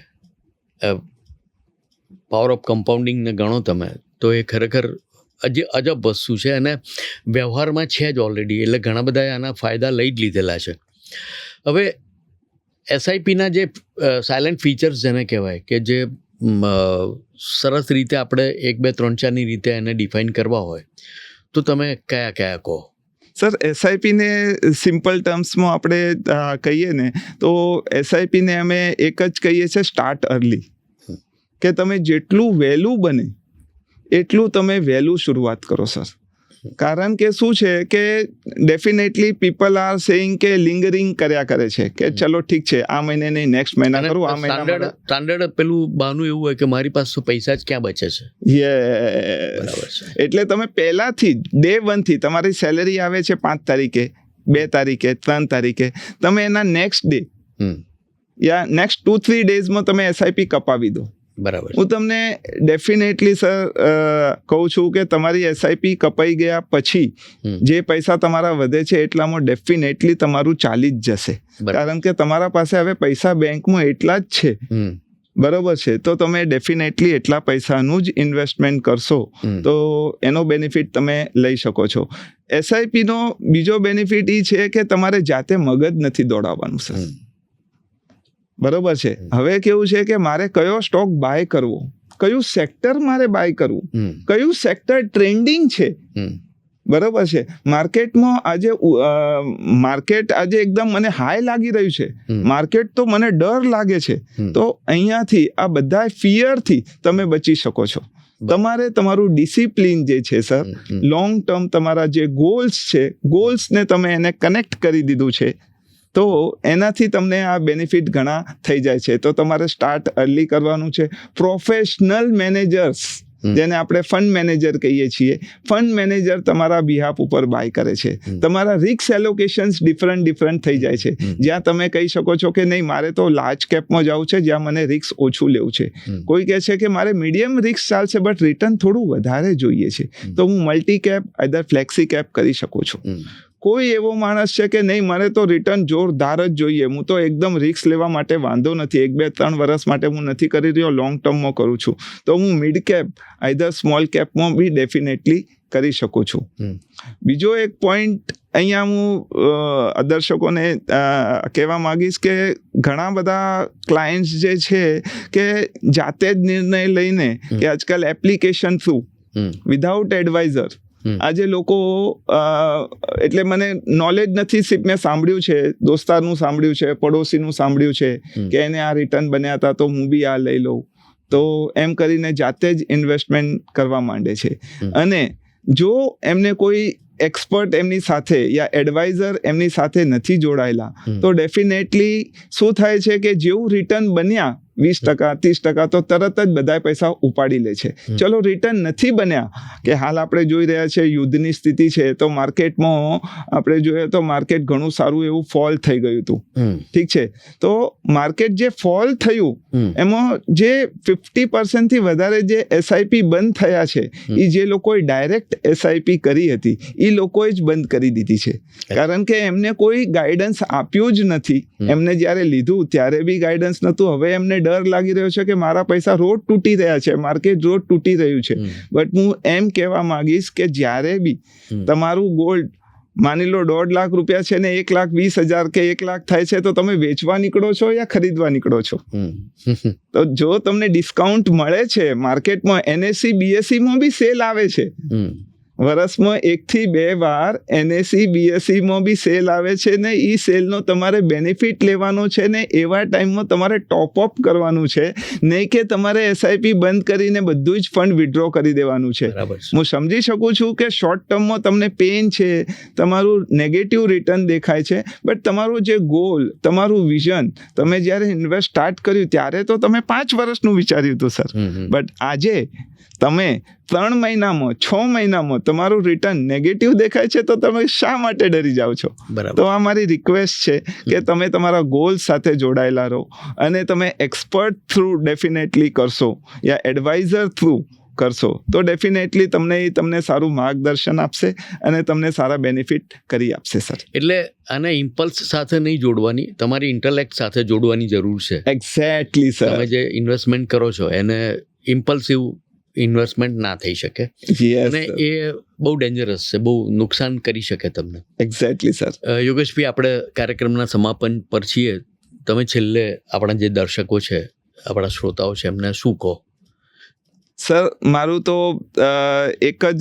પાવર ઓફ કમ્પાઉન્ડિંગને ગણો તમે તો એ ખરેખર અજબ વસ્તુ છે અને વ્યવહારમાં છે જ ઓલરેડી. એટલે ઘણા બધા આના ફાયદા લઈ જ લીધેલા છે. હવે એસઆઈપીના જે સાયલેન્ટ ફીચર્સ જેને કહેવાય કે જે સરસ રીતે આપણે 1, 2, 3, 4ની રીતે એને ડિફાઇન કરવા હોય તો તમે કયા કહો? સર એસઆઈપીને સિમ્પલ ટર્મ્સમાં આપણે કહીએ ને તો એસઆઈપીને અમે એક જ કહીએ છીએ સ્ટાર્ટ અર્લી, કે તમે જેટલું વહેલું બને એટલું તમે વહેલું શરૂઆત કરો સર. કારણ કે શું છે કે ડેફિનેટલી પીપલ આર સેઇંગ કે લિંગરિંગ કર્યા કરે છે કે ચલો ઠીક છે આ મહિને નહીં નેક્સ્ટ મહિના કરું, આ મહિના સ્ટાન્ડર્ડ પેલું બહાનું એવું હોય કે મારી પાસે તો પૈસા જ ક્યાં બચે છે. યસ. એટલે તમે પહેલાથી ડે 1 થી તમારી સેલેરી આવે છે 5 તારીખે, 2 તારીખે, 3 તારીખે, તમે એના નેક્સ્ટ ડે યા નેક્સ્ટ 2-3 ડેઝમાં તમે એસઆઈપી કપાવી દો. બરાબર. હું તમને ડેફિનેટલી સર કહું છું કે તમારી એસઆઈપી કપાઈ ગયા પછી જે પૈસા તમારા વધે છે એટલામાં ડેફિનેટલી તમારું ચાલી જ જશે. કારણ કે તમારા પાસે હવે પૈસા બેંકમાં એટલા જ છે. બરોબર છે. તો તમે ડેફિનેટલી એટલા પૈસાનું જ ઇન્વેસ્ટમેન્ટ કરશો તો એનો બેનિફિટ તમે લઈ શકો છો. એસઆઈપીનો બીજો બેનિફિટ એ છે કે તમારે જાતે મગજ નથી દોડાવવાનું સર. બરોબર છે. હવે કેવું છે કે મારે કયો સ્ટોક બાય કરવો, કયું સેક્ટર મારે બાય કરવું, કયું સેક્ટર ટ્રેન્ડિંગ છે. બરોબર છે. માર્કેટ આજે એકદમ મને હાઈ લાગી રહ્યું છે, માર્કેટ તો મને ડર લાગે છે, તો અહીંયાથી આ બધા ફિયરથી તમે બચી શકો છો. તમારે તમારું ડિસિપ્લિન જે છે સર, લોંગ ટર્મ તમારા જે ગોલ્સ છે, ગોલ્સને તમે એને કનેક્ટ કરી દીધું છે તો એનાથી તમને આ બેનિફિટ ઘણા થઈ જાય છે. તો તમારે સ્ટાર્ટ અર્લી કરવાનું છે. પ્રોફેશનલ મેનેજર્સ જેને આપણે ફંડ મેનેજર કહીએ છીએ, ફંડ મેનેજર તમારા બિહાફ ઉપર બાય કરે છે. તમારા રિસ્ક એલોકેશન્સ ડિફરન્ટ થઈ જાય છે. જ્યાં તમે કહી શકો છો કે નહીં મારે તો લાર્જ કેપમાં જવું છે જ્યાં મને રિસ્ક ઓછું લેવું છે. કોઈ કહે છે કે મારે મીડિયમ રિસ્ક ચાલશે બટ રિટર્ન થોડું વધારે જોઈએ છે તો હું multi cap either flexi cap કરી શકું છું. કોઈ એવો માણસ છે કે નહીં મને તો રિટર્ન જોરદાર જ જોઈએ, હું તો એકદમ રિસ્ક લેવા માટે વાંધો નથી, 1, 2, 3 વર્ષ માટે હું નથી કરી રહ્યો, લોંગ ટર્મમાં કરું છું, તો હું મિડ કેપ આઈધર સ્મોલ કેપમાં બી ડેફિનેટલી કરી શકું છું. બીજો એક પોઈન્ટ અહીંયા હું દર્શકોને કહેવા માંગીશ કે ઘણા બધા ક્લાયન્ટ્સ જે છે કે જાતે જ નિર્ણય લઈને કે આજકાલ એપ્લિકેશન થ્રુ વિધાઉટ એડવાઇઝર આજે લોકો એટલે મને નોલેજ નથી, મેં સાંભળ્યું છે, દોસ્તારનું સાંભળ્યું છે, પડોશીનું સાંભળ્યું છે કે એને આ રિટર્ન બન્યા હતા તો હું બી આ લઈ લઉં, તો એમ કરીને જાતે જ ઇન્વેસ્ટમેન્ટ કરવા માંડે છે. અને જો એમને કોઈ એક્સપર્ટ એમની સાથે યા એડવાઇઝર એમની સાથે નથી જોડાયેલા તો ડેફિનેટલી શું થાય છે કે જેવું રિટર્ન બન્યા 20%, 30% તો તરત જ બધા પૈસા ઉપાડી લે છે. ચલો રિટર્ન નથી બન્યા કે હાલ આપણે જોઈ રહ્યા છે યુદ્ધની સ્થિતિ છે તો માર્કેટમાં આપણે જોઈએ તો માર્કેટ ઘણું સારું એવું ફોલ થઈ ગયું હતું. ઠીક છે, તો માર્કેટ જે ફોલ થયું એમાં જે 50% થી વધારે જે એસઆઈપી બંધ થયા છે એ જે લોકોએ ડાયરેક્ટ એસઆઈપી કરી હતી એ લોકોએ જ બંધ કરી દીધી છે, કારણ કે એમને કોઈ ગાઈડન્સ આપ્યું જ નથી. એમને જ્યારે લીધું ત્યારે બી ગાઈડન્સ નહોતું. હવે એમને ડર લાગી રહ્યો છે કે મારા પૈસા રોજ તૂટી રહ્યા છે, માર્કેટ રોજ તૂટી રહ્યું છે. બટ હું એમ કહેવા માંગીશ કે જ્યારે બી તમારું ગોલ્ડ માની લો 1.5 લાખ રૂપિયા છે ને 1,20,000 કે 1 લાખ થાય છે તો તમે વેચવા નીકળો છો યા ખરીદવા નીકળો છો? તો જો તમને ડિસ્કાઉન્ટ મળે છે માર્કેટમાં, NSE BSE માં બી સેલ આવે છે, વર્ષમાં 1 થી 2 વાર NSE BSE માં બી સેલ આવે છે ને એ સેલનો તમારે બેનિફિટ લેવાનો છે ને એવા ટાઈમમાં તમારે ટોપઅપ કરવાનું છે, નહીં કે તમારે એસઆઈપી બંધ કરીને બધું જ ફંડ વિડ્રો કરી દેવાનું છે. હું સમજી શકું છું કે શોર્ટ ટર્મમાં તમને પેન છે, તમારું નેગેટિવ રિટર્ન દેખાય છે, બટ તમારું જે ગોલ, તમારું વિઝન, તમે જ્યારે ઇન્વેસ્ટ સ્ટાર્ટ કર્યું ત્યારે તો તમે 5 વર્ષનું વિચાર્યું હતું સર, બટ આજે તમે 3 મહિનામાં 6 મહિનામાં તમારું રિટર્ન નેગેટિવ દેખાય છે તો તમે શા માટે ડરી જાઓ છો? તો આ મારી રિક્વેસ્ટ છે કે તમે તમારા ગોલ સાથે જોડાયેલા રહો અને તમે એક્સપર્ટ થ્રુ ડેફિનેટલી કરશો યા એડવાઇઝર થ્રુ કરશો તો ડેફિનેટલી તમને સારું માર્ગદર્શન આપશે અને તમને સારા બેનિફિટ કરી આપશે સર. એટલે આને ઇમ્પલ્સ સાથે નહીં જોડવાની, તમારી ઇન્ટેલેક્ટ સાથે જોડવાની જરૂર છે. Exactly sir. તમે જે ઇન્વેસ્ટમેન્ટ કરો છો એને ઇમ્પલ્સિવ ઇન્વેસ્ટમેન્ટ ના થઈ શકે અને એ બહુ ડેન્જરસ છે, બહુ નુકસાન કરી શકે તમને. Exactly sir. યોગેશભાઈ, આપણે કાર્યક્રમના સમાપન પર છીએ. તમે છેલ્લે આપણા જે દર્શકો છે, આપણા શ્રોતાઓ છે, એમને શું કહો? સર, મારું તો એક જ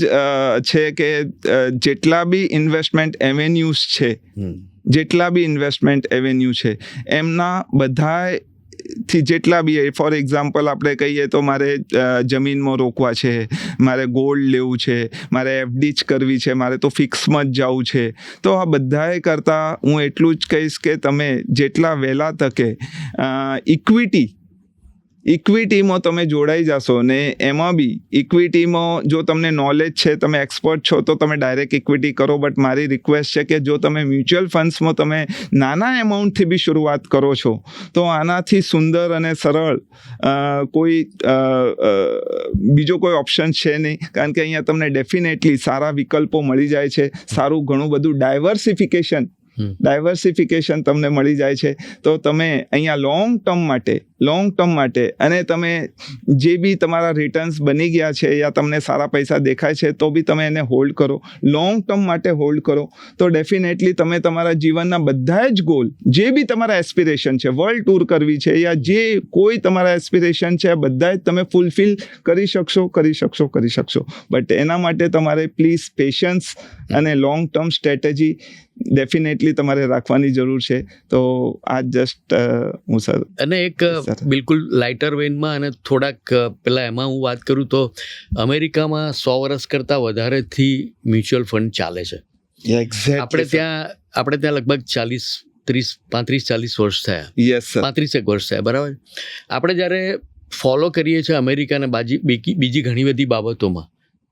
છે કે જેટલા બી ઇન્વેસ્ટમેન્ટ એવેન્યુઝ છે એમના બધાય થી જેટલા બી, ફોર એક્ઝામ્પલ આપણે કહીએ તો મારે જમીનમાં રોકવા છે, મારે ગોલ્ડ લેવું છે, મારે FD જ કરવી છે, મારે તો ફિક્સમાં જ જવું છે, તો આ બધાએ કરતાં હું એટલું જ કહીશ કે તમે જેટલા વહેલા તકે ઇક્વિટીમાં તમે જોડાઈ જશો ને એમાં બી ઇક્વિટીમાં જો તમને નોલેજ છે, તમે એક્સપર્ટ છો તો તમે ડાયરેક્ટ ઇક્વિટી કરો. બટ મારી રિક્વેસ્ટ છે કે જો તમે મ્યુચ્યુઅલ ફંડ્સમાં તમે નાના એમાઉન્ટથી બી શરૂઆત કરો છો તો આનાથી સુંદર અને સરળ કોઈ બીજો કોઈ ઓપ્શન છે નહીં, કારણ કે અહીંયા તમને ડેફિનેટલી સારા વિકલ્પો મળી જાય છે, સારું ઘણું બધું ડાયવર્સિફિકેશન તમને મળી જાય છે. તો તમે અહીંયા લોંગ ટર્મ માટે અને તમે જે બી તમારા રિટર્ન્સ બની ગયા છે યા તમને સારા પૈસા દેખાય છે તો બી તમે એને હોલ્ડ કરો, લોંગ ટર્મ માટે હોલ્ડ કરો, તો ડેફિનેટલી તમે તમારા જીવનના બધા જ ગોલ, જે બી તમારા એસ્પિરેશન છે, વર્લ્ડ ટૂર કરવી છે યા જે કોઈ તમારા એસ્પિરેશન છે, બધા જ તમે ફૂલફિલ કરી શકશો. બટ એના માટે તમારે પ્લીઝ પેશન્સ અને લોંગ ટર્મ સ્ટ્રેટેજી ડેફિનેટલી તમારે રાખવાની જરૂર છે. તો આ જસ્ટ હું સર અને એક બિલકુલ લાઇટર વેનમાં અને થોડાક પેલા એમાં હું વાત કરું તો અમેરિકામાં 100 વર્ષ કરતાં વધારેથી મ્યુચ્યુઅલ ફંડ ચાલે છે. આપણે ત્યાં લગભગ 35-40 વર્ષ થયા. 35 વર્ષ થયા, બરાબર. આપણે જ્યારે ફોલો કરીએ છીએ અમેરિકાને બીજી ઘણી બધી બાબતોમાં,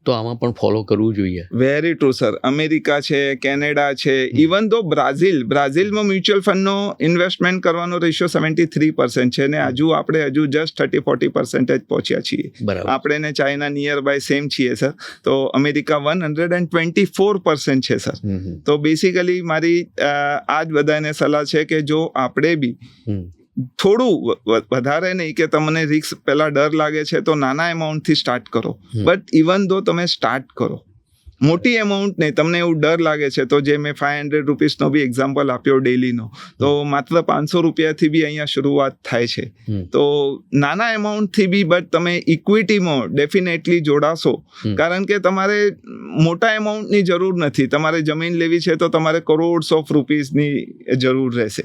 તો આમાં પણ ફોલો કરવું જોઈએ. Very true sir. અમેરિકા છે, કેનેડા છે, ઇવન તો બ્રાઝિલમાં મ્યુચ્યુઅલ ફંડનો ઇન્વેસ્ટમેન્ટ કરવાનો રેશિયો 73% છે ને આપણે જસ્ટ 30-40% જ પહોંચ્યા છીએ. આપણે ને ચાઇના નિયર બાય સેમ છીએ સર. તો અમેરિકા 124% છે સર. તો બેસિકલી મારી આ જ બધાને સલાહ છે કે જો આપણે બી થોડું વધારે નહીં કે તમને રિસ્ક પહેલા ડર લાગે છે તો નાના એમાઉન્ટથી સ્ટાર્ટ કરો, બટ ઇવન દો તમે સ્ટાર્ટ કરો મોટી એમાઉન્ટ નહીં. તમને એવું ડર લાગે છે તો જે મેં 500 રૂપીસનો બી એક્ઝામ્પલ આપ્યો ડેલીનો, તો માત્ર 500 રૂપિયાથી બી અહીંયા શરૂઆત થાય છે. તો નાના એમાઉન્ટથી બી બટ તમે ઇક્વિટીમાં ડેફિનેટલી જોડાશો, કારણ કે તમારે મોટા એમાઉન્ટની જરૂર નથી. તમારે જમીન લેવી છે તો તમારે કરોડ્સ ઓફ રૂપીસની જરૂર રહેશે.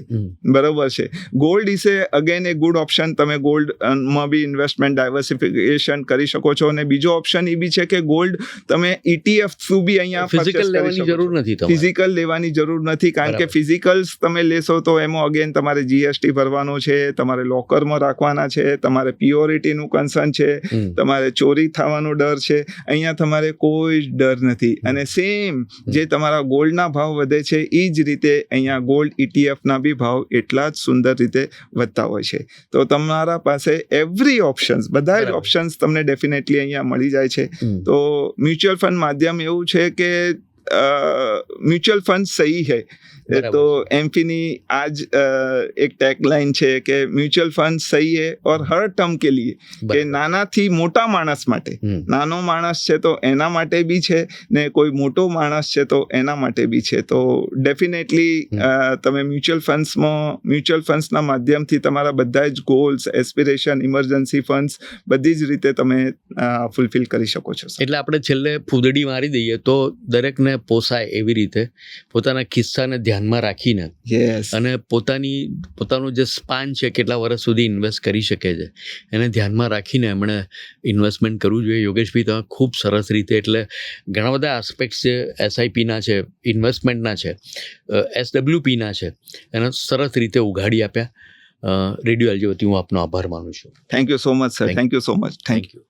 બરોબર છે. Gold is again A good option. તમે ગોલ્ડમાં બી ઇન્વેસ્ટમેન્ટ ડાયવર્સિફિકેશન કરી શકો છો. અને બીજો ઓપ્શન એ બી છે કે ગોલ્ડ તમે ETF થ્રુ બી અહીંયા ફિઝિકલ લેવાની જરૂર નથી. ફિઝિકલ લેવાની જરૂર નથી, કારણ કે ફિઝિકલ્સ તમે લેશો તો એમાં અગેન તમારે GST ભરવાનો છે, તમારે લોકરમાં રાખવાના છે, તમારે પ્યોરિટીનું કન્સર્ન છે, તમારે ચોરી થવાનો ડર છે. અહીંયા તમારે કોઈ જ ડર નથી. અને સેમ જે તમારા ગોલ્ડના ભાવ વધે છે એ જ રીતે અહીંયા ગોલ્ડ ETFના બી ભાવ એટલા જ સુંદર રીતે વધતા હોય છે. તો તમારા પાસે એવરી ઓપ્શન્સ, બધા જ ઓપ્શન્સ તમને ડેફિનેટલી અહીંયા મળી જાય છે. તો મ્યુચ્યુઅલ ફંડ માધ્યમ એવું છે કે म्यूचुअल फंड सही है. तो एमफी आज एक टैगलाइन છે કે म्यूचुअल फंड सही है और हर टर्म के लिए, કે નાનાથી મોટા માણસ માટે, નાનો માણસ છે તો એના માટે બી છે ને કોઈ મોટો માણસ છે તો એના માટે બી છે. તો ડેફિનેટલી તમે મ્યુચ્યુઅલ ફંડ્સના માધ્યમથી તમારા બધા જ ગોલ્સ, એસ્પિરેશન, ઇમરજન્સી ફંડ્સ બધી જ રીતે તમે ફૂલફિલ કરી શકો છો. એટલે આપણે છેલ્લે ફૂદડી મારી દઈએ તો દરેકને પોસાય એવી રીતે પોતાના ખિસ્સાને ધ્યાનમાં રાખીને અને પોતાનું જે સ્પાન છે, કેટલા વર્ષ સુધી ઇન્વેસ્ટ કરી શકે છે, એને ધ્યાનમાં રાખીને એમણે ઇન્વેસ્ટમેન્ટ કરવું જોઈએ. યોગેશભાઈ, તમે ખૂબ સરસ રીતે, એટલે ઘણા બધા આસ્પેક્ટ્સ છે, SIPના છે, ઇન્વેસ્ટમેન્ટના છે, SWPના છે, એને સરસ રીતે ઉઘાડી આપ્યા. રેડિયો LG વતી હું આપનો આભાર માનું છું. Thank you so much sir. Thank you so much. Thank you.